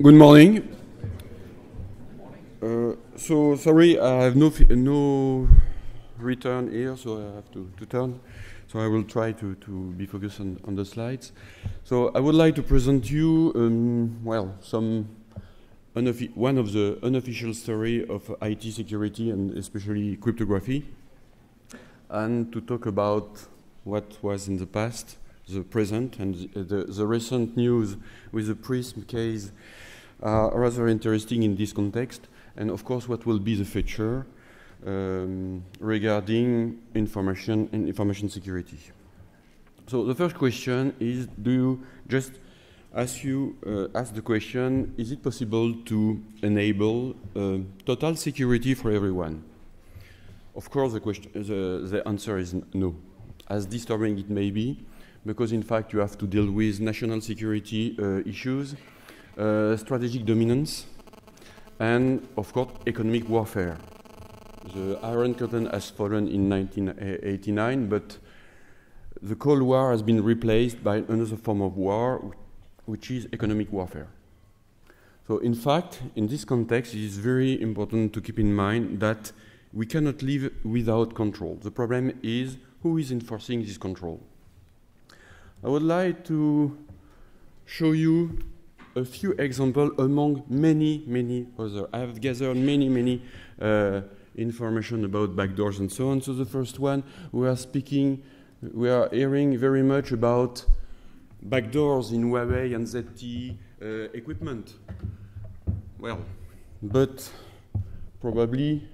Good morning. So sorry, I have no return here, so I have to turn. So I will try to be focused on the slides. So I would like to present you, one of the unofficial story of IT security and especially cryptography, and to talk about what was in the past, the present, and the recent news with the Prism case are rather interesting in this context, and of course what will be the future regarding information and information security. So the first question is, do you just ask the question, is it possible to enable total security for everyone? Of course the answer is no, as disturbing it may be, because in fact you have to deal with national security issues, strategic dominance, and of course economic warfare. The Iron Curtain has fallen in 1989, but the Cold War has been replaced by another form of war, which is economic warfare. So in fact, in this context, it is very important to keep in mind that we cannot live without control. The problem is who is enforcing this control. I would like to show you a few examples among many others. I have gathered many information about backdoors and so on. So the first one, we are hearing very much about backdoors in Huawei and ZTE equipment. Well, but probably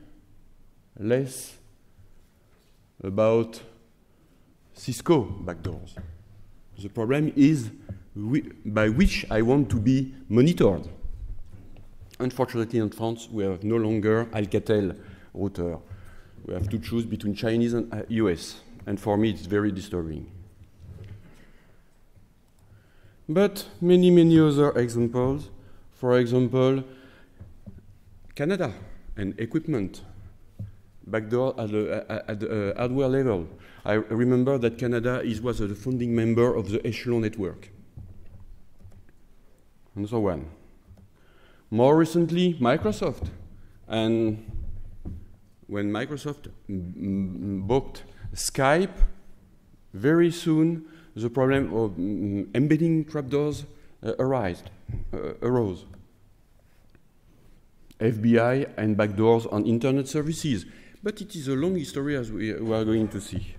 less about Cisco backdoors. The problem is by which I want to be monitored. Unfortunately, in France, we have no longer Alcatel router. We have to choose between Chinese and US, and for me, it's very disturbing. But many other examples. For example, Canada and equipment, backdoor at the hardware level. I remember that Canada was a founding member of the Echelon network. Another one. More recently, Microsoft. And when Microsoft bought Skype, very soon the problem of embedding trapdoors arose. FBI and backdoors on internet services. But it is a long history, as we are going to see.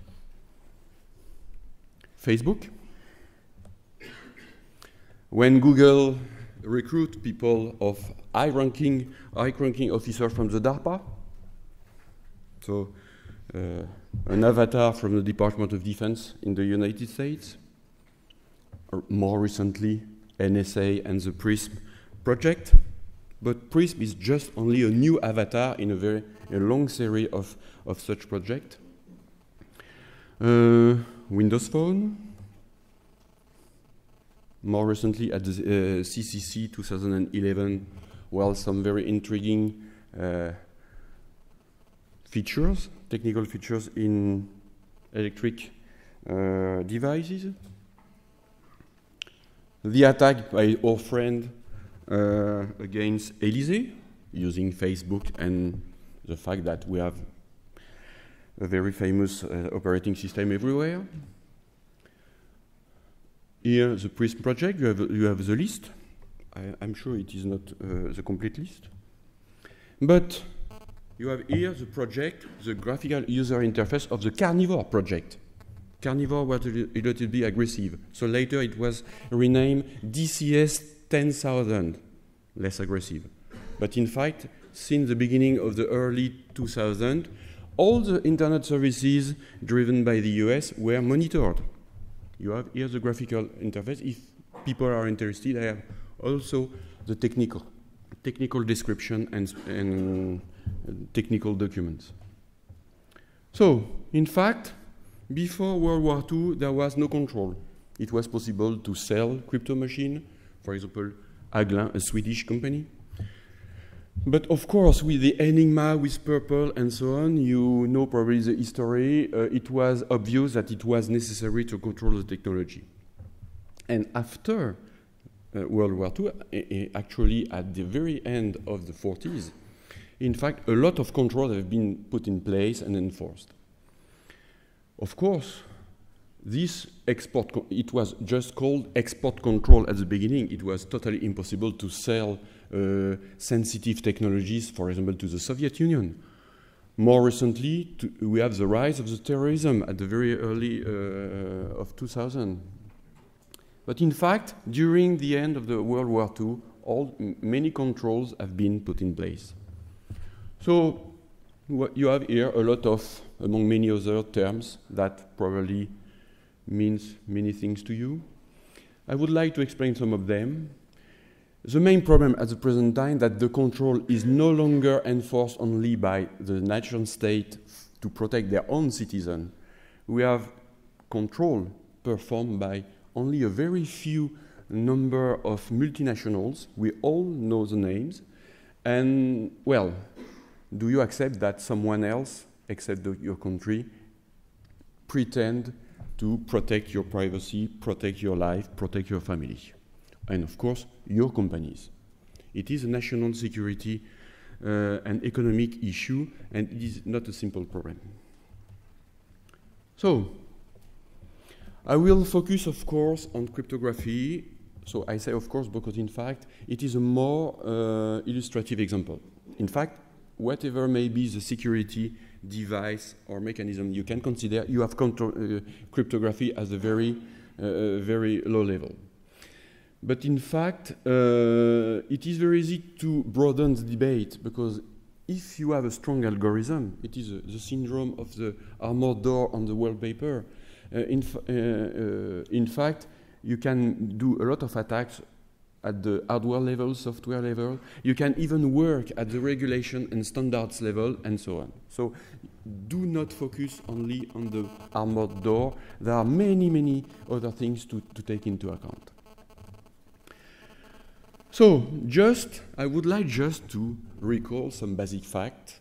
Facebook. When Google recruit people of high-ranking officers from the DARPA, so an avatar from the Department of Defense in the United States, or more recently NSA and the Prism project, but Prism is just only a new avatar in a long series of such projects. Windows Phone, more recently at the CCC 2011, well, some very intriguing technical features in electric devices. The attack by our friend against Élysée, using Facebook and the fact that we have a very famous operating system everywhere. Here, the Prism project, you have the list. I'm sure it is not the complete list. But you have here the project, the graphical user interface of the Carnivore project. Carnivore was a little bit aggressive. So later it was renamed DCS 10,000, less aggressive. But in fact, since the beginning of the early 2000s, all the internet services driven by the US were monitored. You have here the graphical interface. If people are interested, I have also the technical description and technical documents. So, in fact, before World War II, there was no control. It was possible to sell crypto machine, for example, Hagelin, a Swedish company. But of course, with the Enigma, with Purple, and so on, you know probably the history. It was obvious that it was necessary to control the technology. And after World War II, actually at the very end of the 40s, in fact, a lot of controls have been put in place and enforced. Of course, this it was just called export control at the beginning. It was totally impossible to sell sensitive technologies, for example, to the Soviet Union. More recently, we have the rise of the terrorism at the very early of 2000. But in fact, during the end of the World War II, many controls have been put in place. So what you have here a lot of, among many other terms that probably means many things to you. I would like to explain some of them. The main problem at the present time that the control is no longer enforced only by the nation state to protect their own citizens. We have control performed by only a very few number of multinationals. We all know the names. And, well, do you accept that someone else, except your country, pretend to protect your privacy, protect your life, protect your family? And, of course, your companies. It is a national security and economic issue, and it is not a simple problem. So, I will focus, of course, on cryptography. So I say, of course, because in fact, it is a more illustrative example. In fact, whatever may be the security device or mechanism you can consider, you have cryptography as a very, very low level. But in fact, it is very easy to broaden the debate, because if you have a strong algorithm, it is the syndrome of the armored door on the wallpaper. In fact, you can do a lot of attacks at the hardware level, software level. You can even work at the regulation and standards level, and so on. So do not focus only on the armored door. There are many, many other things to take into account. So I would like just to recall some basic facts.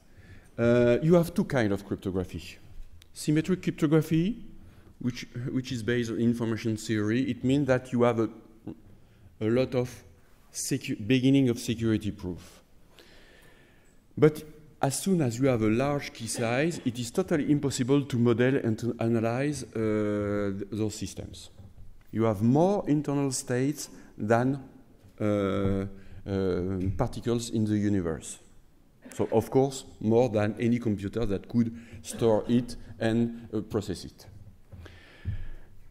You have two kinds of cryptography. Symmetric cryptography, which is based on information theory. It means that you have a lot of beginning of security proof. But as soon as you have a large key size, it is totally impossible to model and to analyze those systems. You have more internal states than particles in the universe. So, of course, more than any computer that could store it and process it.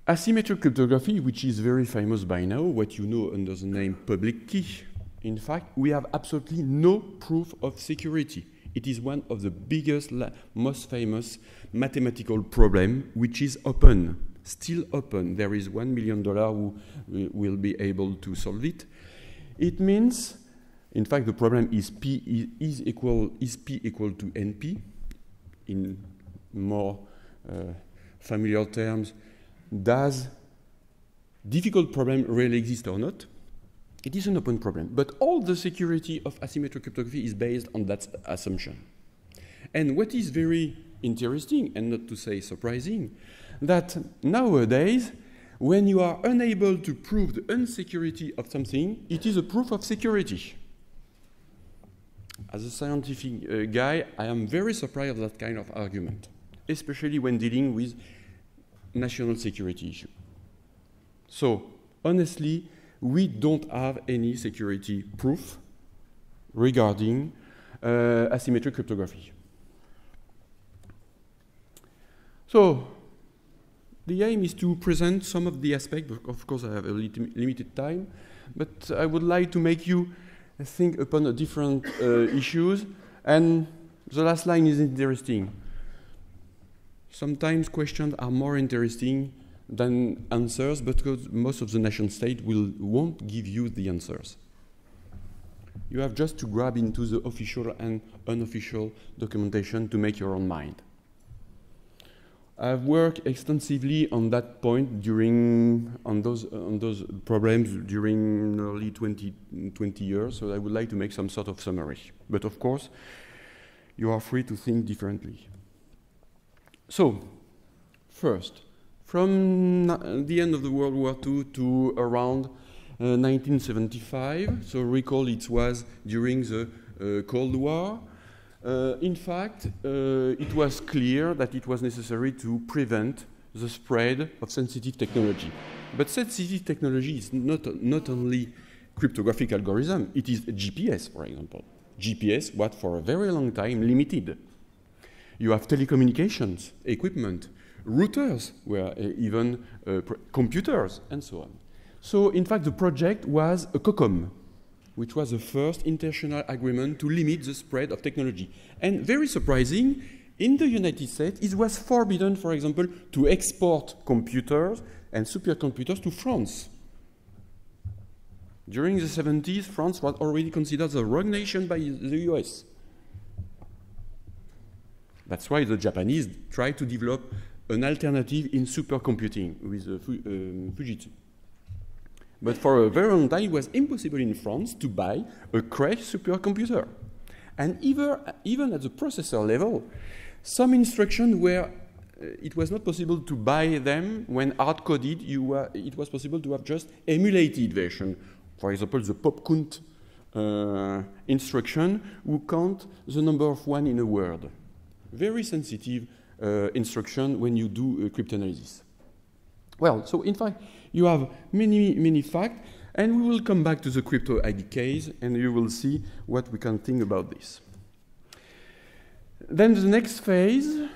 Asymmetric cryptography, which is very famous by now, what you know under the name public key, in fact, we have absolutely no proof of security. It is one of the biggest, most famous mathematical problems, which is open, still open. There is $1 million who will be able to solve it. It means, in fact, the problem is P equal to NP. In more familiar terms, does difficult problem really exist or not? It is an open problem. But all the security of asymmetric cryptography is based on that assumption. And what is very interesting, and not to say surprising, that nowadays, when you are unable to prove the insecurity of something, it is a proof of security. As a scientific guy, I am very surprised of that kind of argument, especially when dealing with national security issue. So, honestly, we don't have any security proof regarding asymmetric cryptography. So, the aim is to present some of the aspects. Of course, I have a limited time, but I would like to make you think upon different issues. And the last line is interesting. Sometimes questions are more interesting than answers, because most of the nation state won't give you the answers. You have just to grab into the official and unofficial documentation to make your own mind. I've worked extensively on that point on those problems during nearly 20 years, so I would like to make some sort of summary. But of course, you are free to think differently. So, first, from the end of the World War II to around 1975. So recall it was during the Cold War. In fact, it was clear that it was necessary to prevent the spread of sensitive technology. But sensitive technology is not only cryptographic algorithm, it is GPS, for example. GPS was for a very long time limited. You have telecommunications, equipment, routers, were even computers, and so on. So, in fact, the project was a COCOM, which was the first international agreement to limit the spread of technology. And very surprising, in the United States, it was forbidden, for example, to export computers and supercomputers to France. During the 70s, France was already considered the rogue nation by the US. That's why the Japanese tried to develop an alternative in supercomputing with Fujitsu. But for a very long time, it was impossible in France to buy a Cray supercomputer. And even at the processor level, some instructions were, it was not possible to buy them when hard-coded. It was possible to have just emulated version. For example, the popcount instruction who count the number of one in a word. Very sensitive instruction when you do cryptanalysis. Well, so in fact, you have many facts, and we will come back to the crypto ID case, and you will see what we can think about this. Then the next phase,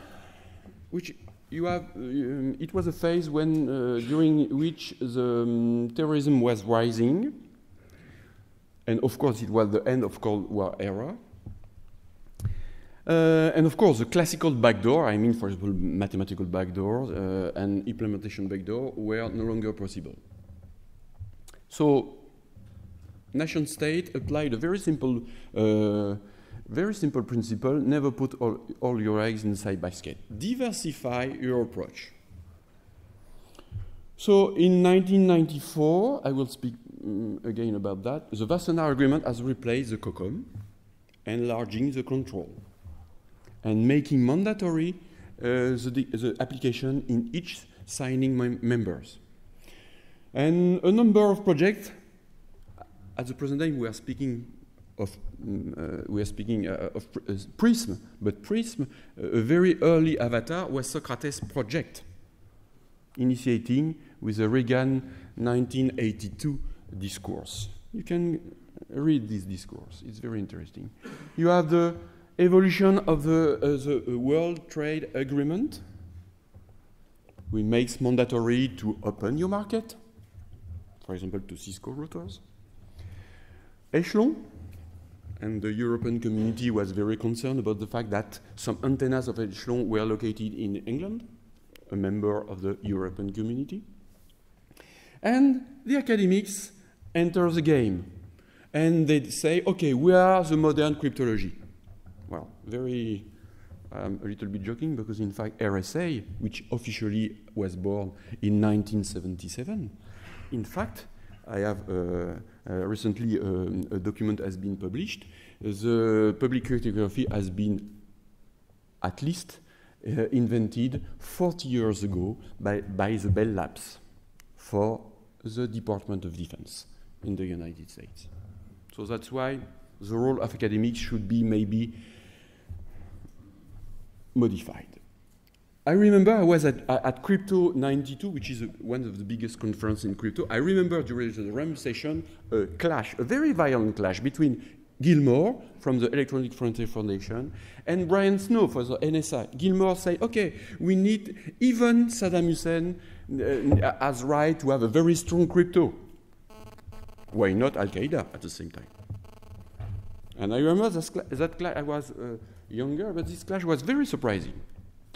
which you have, it was a phase when, during which the terrorism was rising, and of course it was the end of Cold War era. And of course, the classical backdoor, I mean, for example, mathematical backdoors and implementation backdoor were no longer possible. So, nation state applied a very simple principle: never put all your eggs inside basket. Diversify your approach. So, in 1994, I will speak again about that. The Wassenaar Agreement has replaced the COCOM, enlarging the control and making mandatory the application in each signing members. And a number of projects, at the present time we are speaking of PRISM, but PRISM, a very early avatar, was Socrates project, initiating with the Reagan 1982 discourse. You can read this discourse, it's very interesting. You have the evolution of the World Trade Agreement. We make mandatory to open your market, for example, to Cisco routers. Echelon, and the European community was very concerned about the fact that some antennas of Echelon were located in England, a member of the European community. And the academics enter the game, and they say, okay, we are the modern cryptology. Well, I'm a little bit joking because in fact RSA, which officially was born in 1977, in fact, I have recently a document has been published. The public cryptography has been at least invented 40 years ago by the Bell Labs for the Department of Defense in the United States. So that's why the role of academics should be maybe modified. I remember I was at Crypto 92, which is one of the biggest conferences in crypto. I remember during the RAM session a clash, a very violent clash between Gilmore from the Electronic Frontier Foundation and Brian Snow for the NSA. Gilmore said, okay, we need, even Saddam Hussein has right to have a very strong crypto. Why not Al-Qaeda at the same time? And I remember that clash, I was younger, but this clash was very surprising.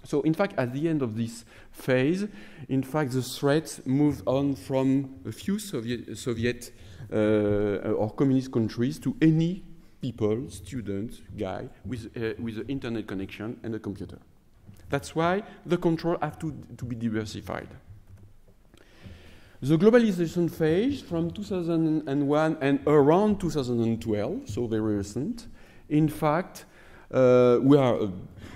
So, in fact, at the end of this phase, in fact, the threats moved on from a few Soviet or communist countries to any people, students, guy with an internet connection and a computer. That's why the control have to be diversified. The globalization phase from 2001 and around 2012, so very recent, in fact, we are a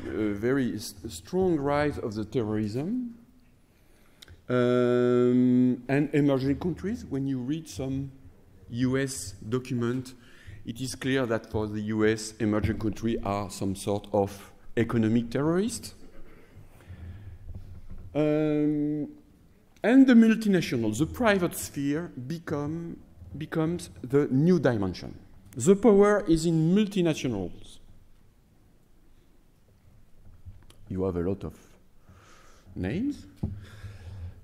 very strong rise of the terrorism and emerging countries. When you read some US document, it is clear that for the US, emerging countries are some sort of economic terrorists. And the multinational, the private sphere, becomes the new dimension. The power is in multinationals. You have a lot of names.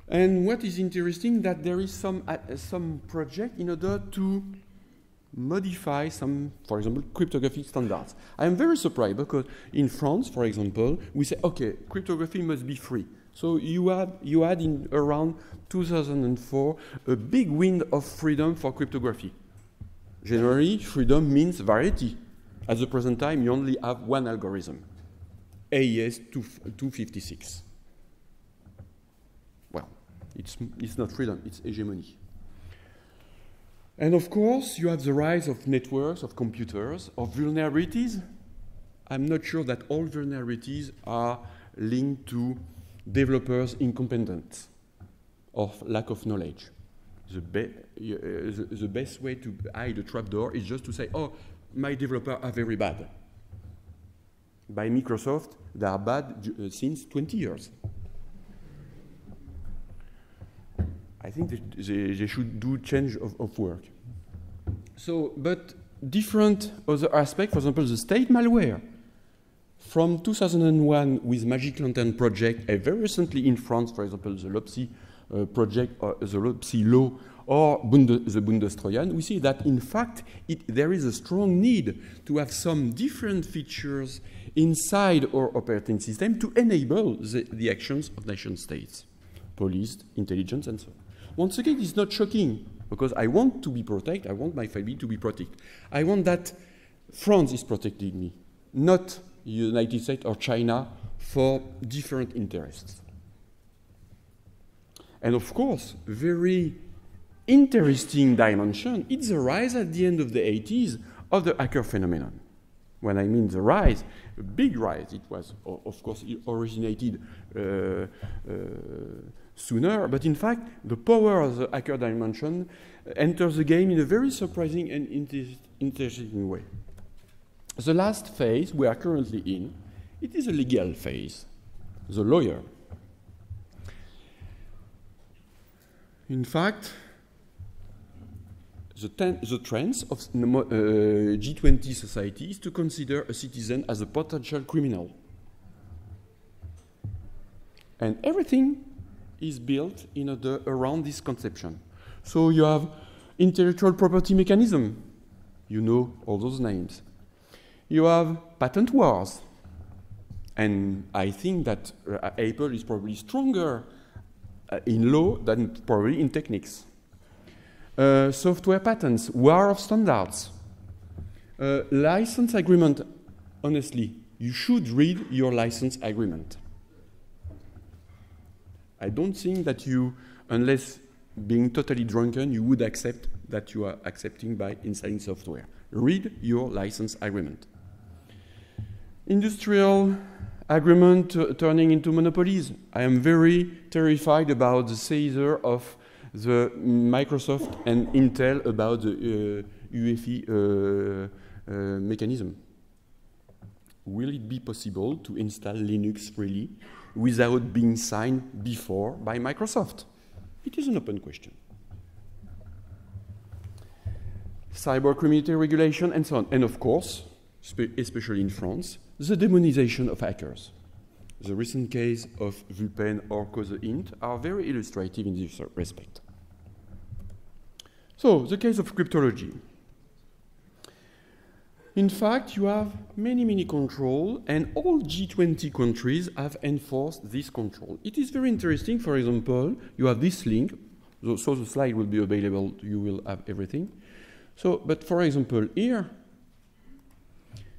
And what is interesting that there is some project in order to modify some, for example, cryptographic standards. I am very surprised because in France, for example, we say, okay, cryptography must be free. So you had in around 2004 a big wind of freedom for cryptography. Generally, freedom means variety. At the present time, you only have one algorithm, AES 256. Well, it's not freedom, it's hegemony. And of course, you have the rise of networks, of computers, of vulnerabilities. I'm not sure that all vulnerabilities are linked to developers' incompetence or lack of knowledge. The best way to hide a trapdoor is just to say, oh, my developers are very bad. By Microsoft, they are bad since 20 years. I think they should do change of work. So, but different other aspects, for example, the state malware. From 2001 with Magic Lantern project, and very recently in France, for example, the LOPSI project, or the LOPSI law, or the Bundestrojan, we see that in fact there is a strong need to have some different features inside our operating system to enable the actions of nation states, police, intelligence, and so on. Once again, it's not shocking, because I want to be protected, I want my family to be protected. I want that France is protecting me, not United States or China for different interests. And of course, very interesting dimension, it's the rise at the end of the 80s of the hacker phenomenon. When I mean the rise, a big rise, it was, of course, it originated sooner, but in fact, the power of the hacker dimension enters the game in a very surprising and interesting way. The last phase we are currently in, it is a legal phase, the lawyer. In fact, the trends of G20 society is to consider a citizen as a potential criminal. And everything is built around this conception. So you have intellectual property mechanism. You know all those names. You have patent wars. And I think that Apple is probably stronger in law than probably in techniques. Software patents, war of standards. License agreement, honestly, you should read your license agreement. I don't think that you, unless being totally drunken, you would accept that you are accepting by installing software. Read your license agreement. Industrial agreement turning into monopolies. I am very terrified about the seizure of the Microsoft and Intel about the UEFI mechanism. Will it be possible to install Linux freely without being signed before by Microsoft? It is an open question. Cybercriminality regulation and so on. And of course, especially in France, the demonization of hackers. The recent case of Vulpen or Cause-Int are very illustrative in this respect. So, the case of cryptology. In fact, you have many controls, and all G20 countries have enforced this control. It is very interesting. For example, you have this link, so the slide will be available, you will have everything. So, but for example, here,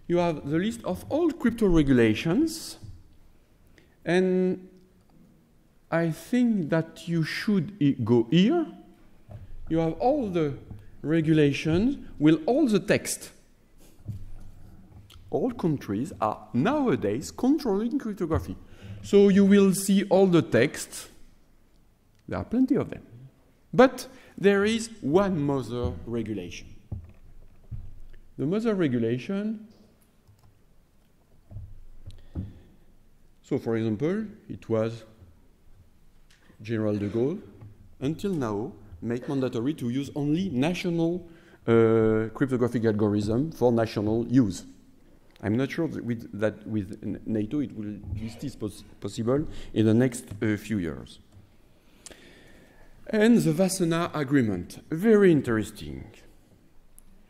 you have the list of all crypto regulations, and I think that you should go here. You have all the regulations with all the text. All countries are nowadays controlling cryptography. So you will see all the text. There are plenty of them. But there is one mother regulation. The mother regulation, so for example, it was General de Gaulle, until now, make mandatory to use only national cryptographic algorithm for national use. I'm not sure that with NATO this is possible in the next few years. And the Wassenaar Agreement, very interesting.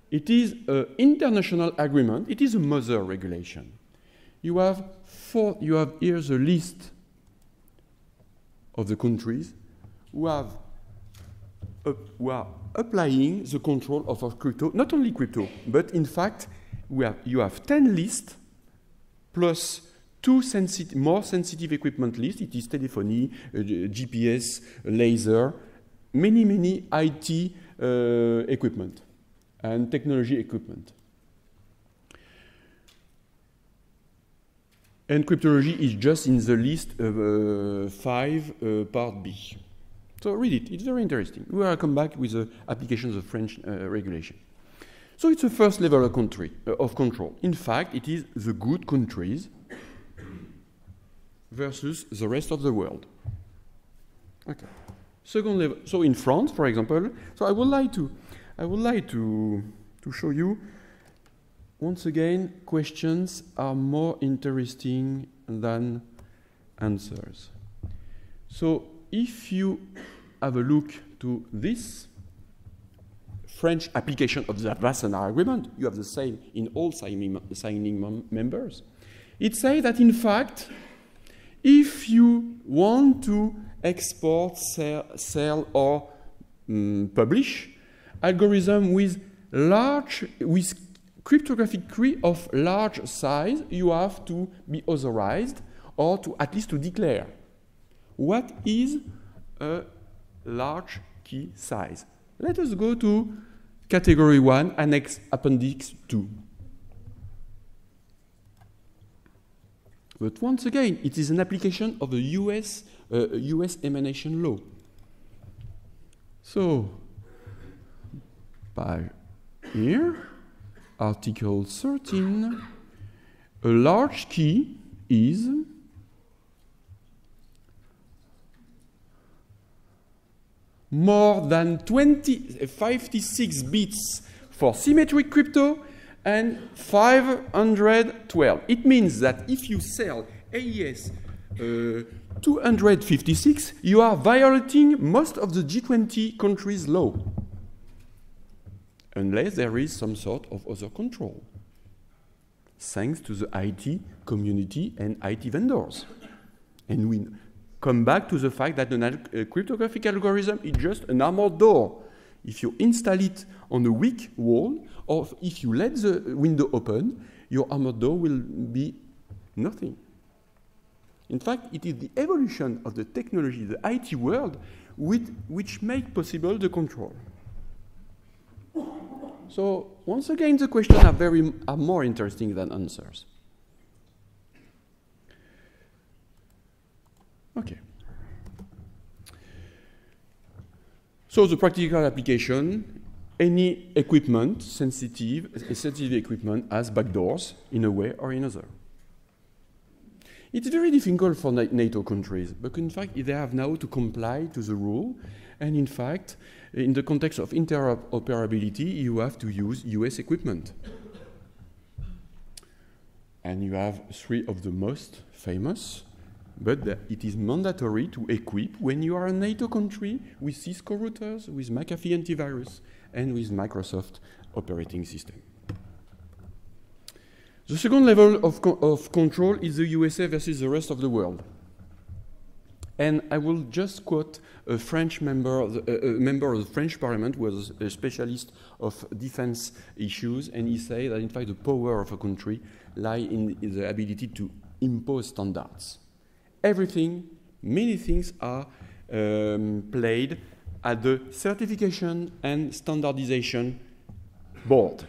It is an international agreement. It is a mother regulation. You have here the list of the countries who are applying the control of our crypto, not only crypto, but in fact, you have 10 lists plus 2 more sensitive equipment lists. It is telephony, GPS, laser, many IT equipment and technology equipment. And cryptology is just in the list 5, part B. So read it, it's very interesting. We will come back with the applications of French regulation. So it's the first level of control. In fact, it is the good countries versus the rest of the world. Okay. Second level. So in France, for example, so I would like to show you. Once again, questions are more interesting than answers. So if you have a look to this French application of the Wassenaar Agreement, you have the same in all signing members. It says that, in fact, if you want to export, sell or publish algorithm with cryptographic key of large size, you have to be authorized or to at least to declare what is a large key size. Let us go to Category 1, Annex Appendix 2. But once again, it is an application of the US emanation law. So, by here, Article 13, a large key is more than 56 bits for symmetric crypto and 512. It means that if you sell AES 256, you are violating most of the G20 countries' law, unless there is some sort of other control, thanks to the IT community and IT vendors. And we come back to the fact that a cryptographic algorithm is just an armored door. If you install it on a weak wall, or if you let the window open, your armored door will be nothing. In fact, it is the evolution of the technology, the IT world, which make possible the control. So once again, the questions are more interesting than answers. Okay. So the practical application, any equipment, sensitive equipment has backdoors in a way or another. It's very difficult for NATO countries, but in fact they have now to comply to the rule, and in fact, in the context of interoperability, you have to use US equipment. And you have 3 of the most famous, but it is mandatory to equip when you are a NATO country with Cisco routers, with McAfee antivirus, and with Microsoft operating system. The second level of control is the USA versus the rest of the world. And I will just quote a French member of the French Parliament who was a specialist of defense issues, and he said that in fact the power of a country lies in the ability to impose standards. Many things are played at the certification and standardization board.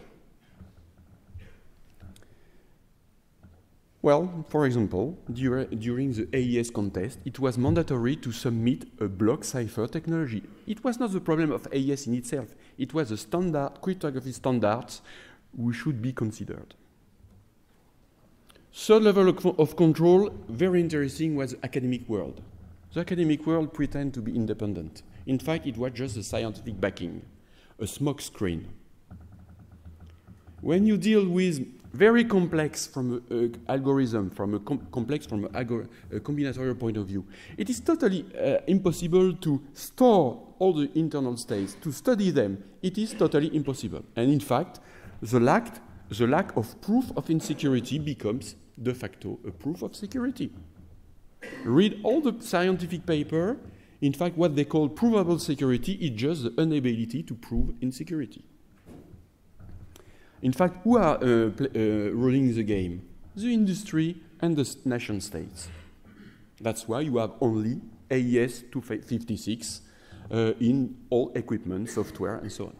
Well, for example, during the AES contest, it was mandatory to submit a block cipher technology. It was not the problem of AES in itself. It was the standard, cryptography standards which should be considered. Third level of control, very interesting, was the academic world. The academic world pretended to be independent. In fact, it was just a scientific backing, a smoke screen. When you deal with very complex from an algorithm, from a complex from a combinatorial point of view, it is totally impossible to store all the internal states, to study them. It is totally impossible. And in fact, the lack of proof of insecurity becomes de facto a proof of security. Read all the scientific paper. In fact, what they call provable security is just the inability to prove insecurity. In fact, who are ruling the game? The industry and the nation states. That's why you have only AES 256 in all equipment, software, and so on.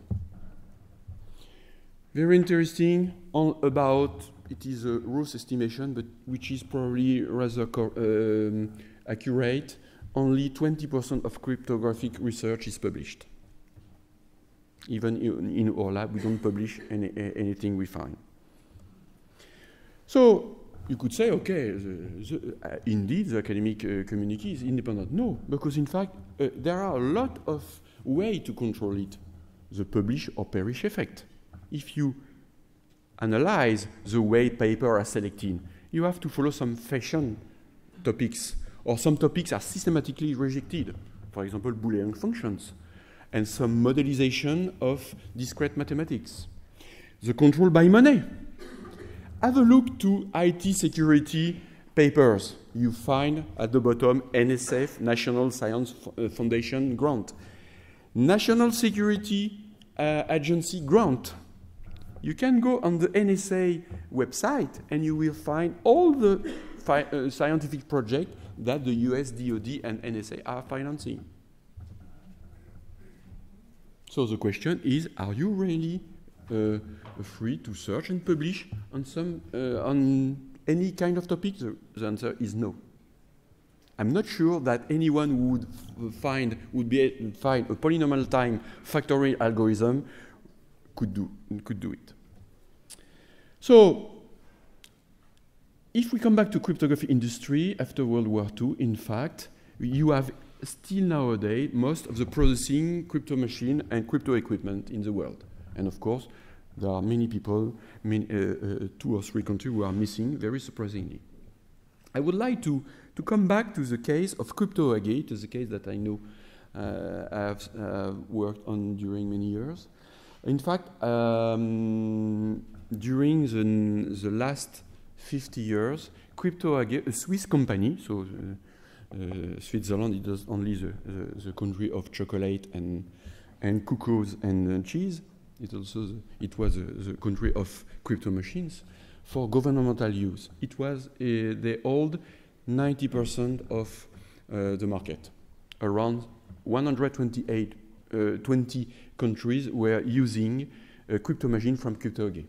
Very interesting about, it is a Ross estimation, but which is probably rather accurate. Only 20% of cryptographic research is published. Even in our lab, we don't publish anything we find. So you could say, okay, indeed, the academic community is independent. No, because in fact, there are a lot of ways to control it. The publish or perish effect. If you analyze the way papers are selected, you have to follow some fashion topics, or some topics are systematically rejected. For example, Boolean functions, and some modelization of discrete mathematics. The control by money. Have a look to IT security papers. You find at the bottom NSF, National Science Foundation grant. National Security Agency grant. You can go on the NSA website and you will find all the scientific projects that the US DoD and NSA are financing. So the question is, are you really free to search and publish on any kind of topic? The answer is no. I'm not sure that anyone would find a polynomial time factorial algorithm could do it. So, if we come back to cryptography industry after World War II, in fact, you have still nowadays most of the processing crypto machine and crypto equipment in the world. And of course, there are many people, 2 or 3 countries who are missing, very surprisingly. I would like to come back to the case of CryptoAG. It is a case that I know I have worked on during many years. In fact, during the last 50 years, CryptoAG, a Swiss company, so Switzerland, it is only the country of chocolate and cocoas and cheese. It was the country of crypto machines for governmental use. It was they hold 90% of the market. Around 120 countries were using a crypto machine from CryptoAG.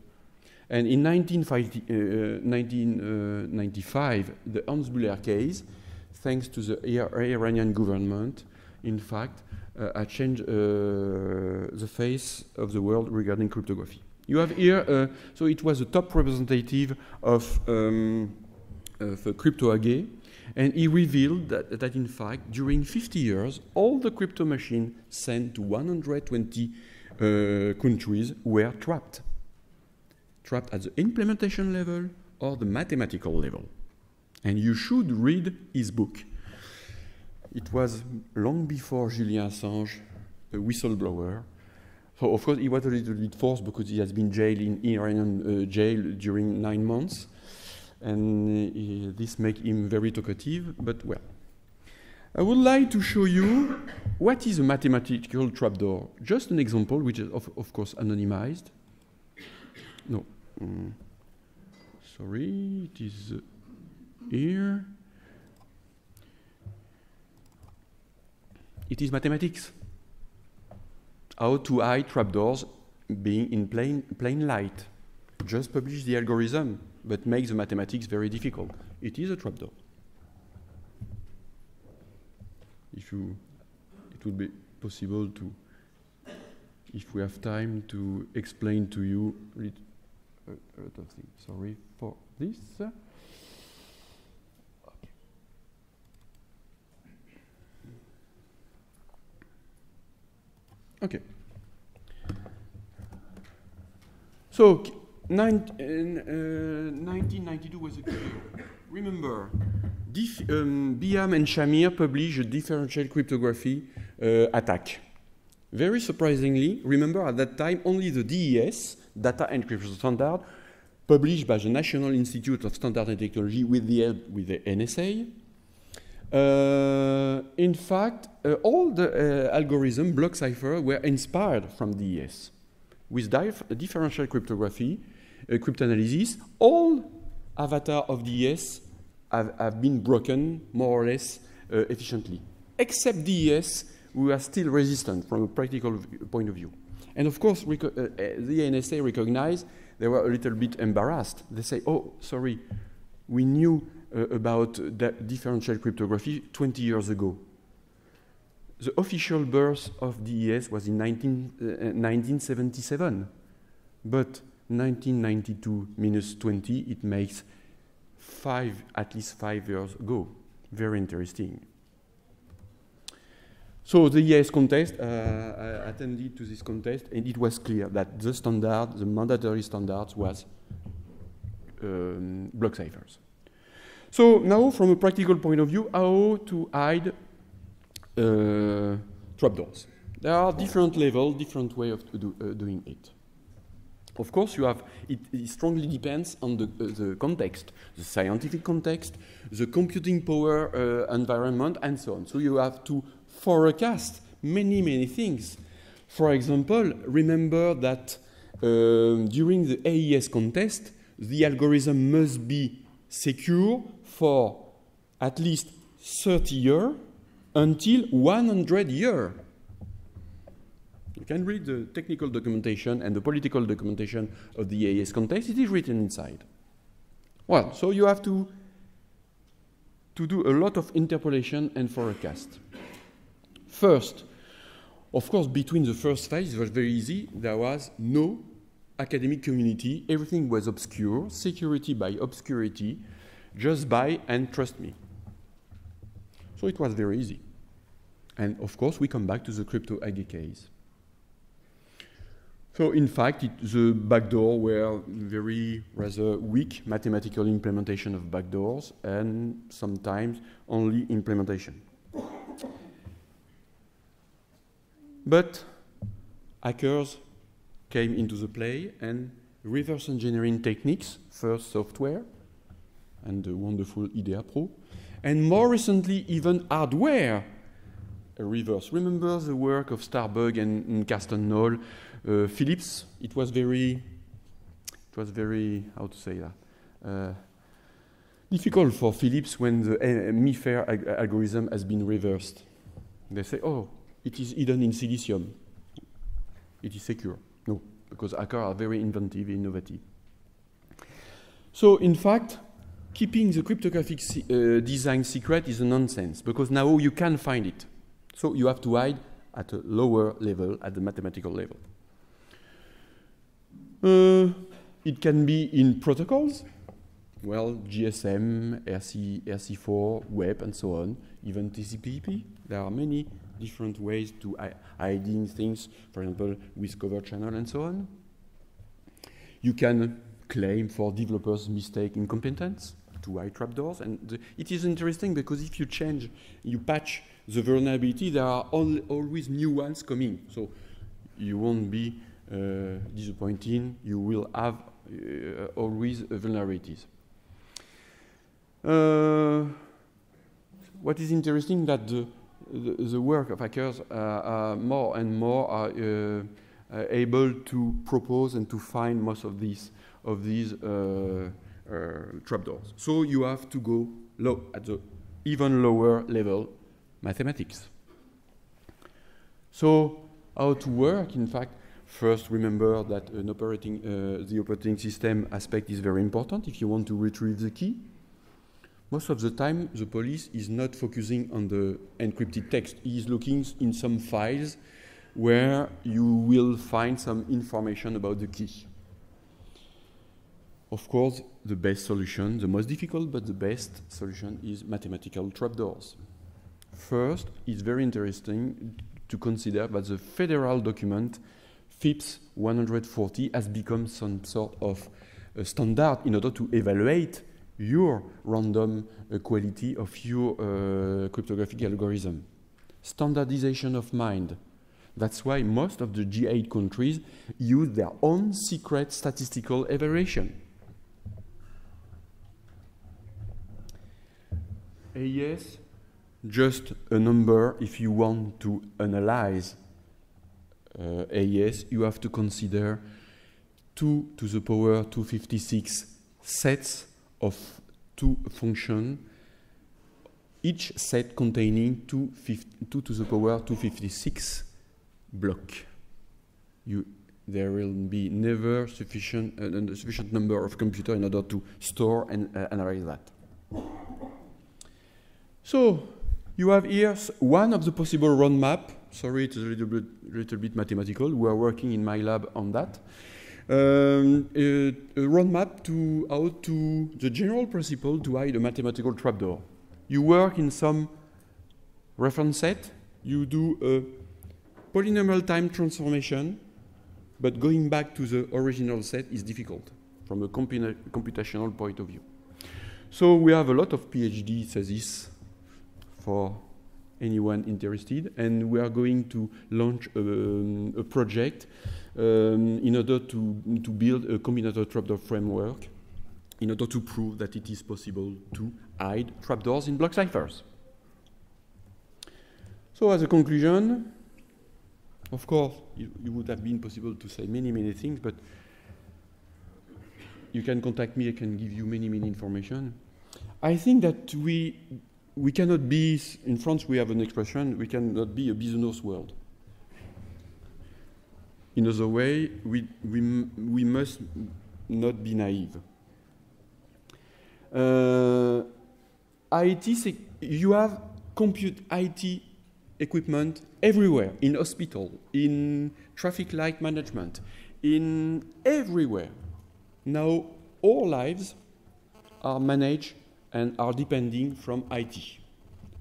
And in 1995, the Hans Buller case, thanks to the Iranian government, in fact, changed the face of the world regarding cryptography. You have here, so it was a top representative of CryptoAG, and he revealed that in fact, during 50 years, all the crypto machines sent to 120 countries were trapped at the implementation level or the mathematical level. And you should read his book. It was long before Julian Assange, a whistleblower. So of course he was a little bit forced because he has been jailed in Iranian jail during 9 months. And this made him very talkative, but well. I would like to show you what is a mathematical trapdoor. Just an example, which is of course anonymized. No, sorry, it is here. It is mathematics. How to hide trapdoors being in plain light. Just publish the algorithm. but makes the mathematics very difficult. It is a trapdoor. It would be possible to, if we have time, to explain to you a lot of things. Sorry for this. Okay. So, 1992 was a good year. Remember, Biam and Shamir published a differential cryptography attack. Very surprisingly, remember at that time only the DES, Data Encryption Standard, published by the National Institute of Standards and Technology with the help with the NSA. In fact, all the algorithm block cipher were inspired from DES. With differential cryptography, cryptanalysis, all avatar of DES have been broken more or less efficiently. Except DES, we are still resistant from a practical point of view. And of course, the NSA recognized they were a little bit embarrassed. They say, oh, sorry, we knew about differential cryptography 20 years ago. The official birth of DES was in 1977. But 1992 minus 20, it makes at least 5 years ago. Very interesting. So the ES contest, I attended to this contest, and it was clear that the standard, the mandatory standards was block ciphers. So now, from a practical point of view, how to hide trapdoors? There are different levels, different way of doing it. Of course, you have it strongly depends on the context, the scientific context, the computing power environment, and so on. So you have to forecast many things. For example, remember that during the AES contest, the algorithm must be secure for at least 30 years until 100 years. You can read the technical documentation and the political documentation of the AES contest. It is written inside. Well, so you have to do a lot of interpolation and forecast. First, of course, between the first phase, it was very easy. There was no academic community. Everything was obscure, security by obscurity, just buy and trust me. So it was very easy. And of course, we come back to the CryptoAG case. So in fact, the backdoor were very rather weak mathematical implementation of backdoors and sometimes only implementation. But hackers came into the play and reverse engineering techniques, first software and the wonderful IDEA Pro, and more recently even hardware reverse. Remember the work of Starbug and Carsten Knoll, Philips? It was very, how to say that? Difficult for Philips when the MIFARE algorithm has been reversed. They say, oh, it is hidden in silicium. It is secure. No, because hackers are very inventive, innovative. So, in fact, keeping the cryptographic design secret is a nonsense, because now you can find it. So you have to hide at a lower level, at the mathematical level. It can be in protocols, well, GSM, RC4, web, and so on, even TCP/IP. There are many different ways to hiding things, for example, with cover channel and so on. You can claim for developers' mistake incompetence to hide trapdoors, and it is interesting because if you change, you patch the vulnerability, there are always new ones coming. So you won't be disappointed. You will have always vulnerabilities. What is interesting that the work of hackers more and more are able to propose and to find most of these trapdoors. So you have to go low at the even lower level mathematics. So how to work? In fact, First, remember that the operating system aspect is very important if you want to retrieve the key. Most of the time, the police is not focusing on the encrypted text. He is looking in some files where you will find some information about the key. Of course, the best solution, the most difficult but the best solution, is mathematical trapdoors. First, it's very interesting to consider that the federal document FIPS 140 has become some sort of standard in order to evaluate your random quality of your cryptographic algorithm. Standardization of mind. That's why most of the G8 countries use their own secret statistical evaluation. AES, just a number. If you want to analyze AES, you have to consider 2 to the power 256 sets of 2 functions, each set containing 2 to the power 256 block. There will be never sufficient number of computers in order to store and analyze that. So you have here one of the possible roadmap. Sorry, it's a little bit mathematical. We are working in my lab on that. A roadmap to how to the general principle to hide a mathematical trapdoor. You work in some reference set. You do a polynomial time transformation, but going back to the original set is difficult from a computational point of view. So we have a lot of PhD theses for anyone interested, and we are going to launch a project in order to build a combinatorial trapdoor framework in order to prove that it is possible to hide trapdoors in block ciphers. So as a conclusion, of course, it would have been possible to say many things, but you can contact me, I can give you many information. I think that we cannot be, in France we have an expression, we cannot be a business world. In other way, we must not be naive. You have IT equipment everywhere, in hospital, in traffic light management, in everywhere. Now all lives are managed and are depending from IT,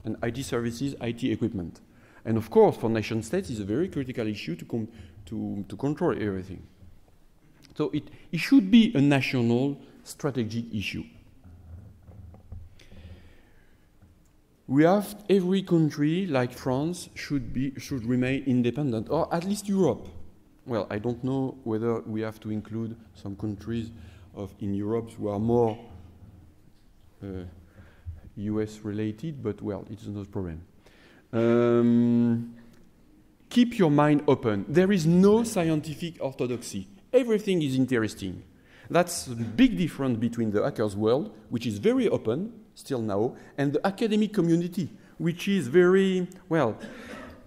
and IT services, IT equipment. And of course, for nation states, it's a very critical issue to control everything. So it should be a national strategic issue. We have every country, like France, should remain independent, or at least Europe. Well, I don't know whether we have to include some countries in Europe who are more US related, but well, it's no problem. Keep your mind open. There is no scientific orthodoxy. Everything is interesting. That's the big difference between the hackers world, which is very open still now, and the academic community, which is very, well,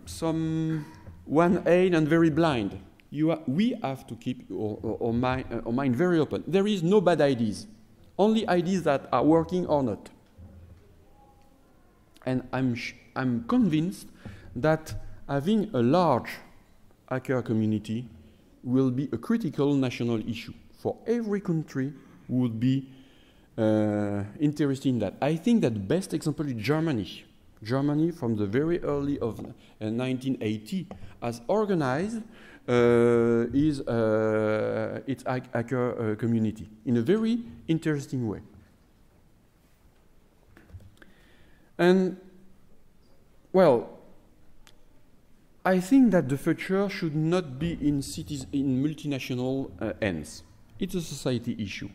some one-eyed and very blind. We have to keep our mind very open. There is no bad ideas, only ideas that are working or not. And I'm convinced that having a large hacker community will be a critical national issue for every country who would be interested in that. I think that the best example is Germany. Germany, from the very early of 1980, has organized its hacker community in a very interesting way. And, well, I think that the future should not be in multinational hands. It's a society issue.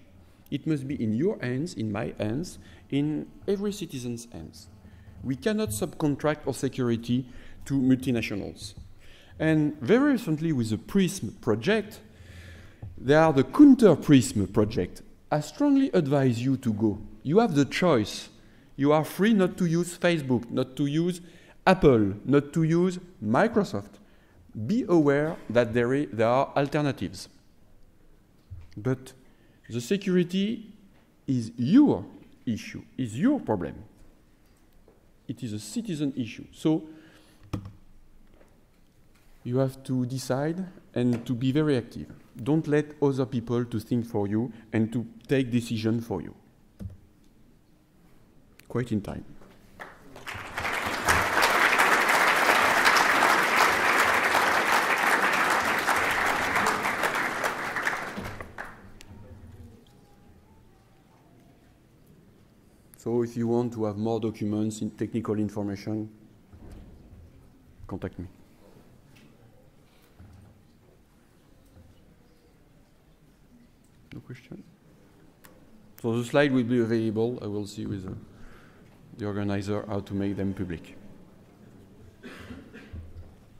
It must be in your hands, in my hands, in every citizen's hands. We cannot subcontract our security to multinationals. And very recently with the PRISM project, there are the counter-PRISM project. I strongly advise you to go. You have the choice. You are free not to use Facebook, not to use Apple, not to use Microsoft. be aware that there are alternatives. But the security is your issue, is your problem. It is a citizen issue. So you have to decide and to be very active. Don't let other people to think for you and to take decisions for you. Quite in time. So if you want to have more documents in technical information, contact me. No question? So the slide will be available. I will see with the organizer how to make them public.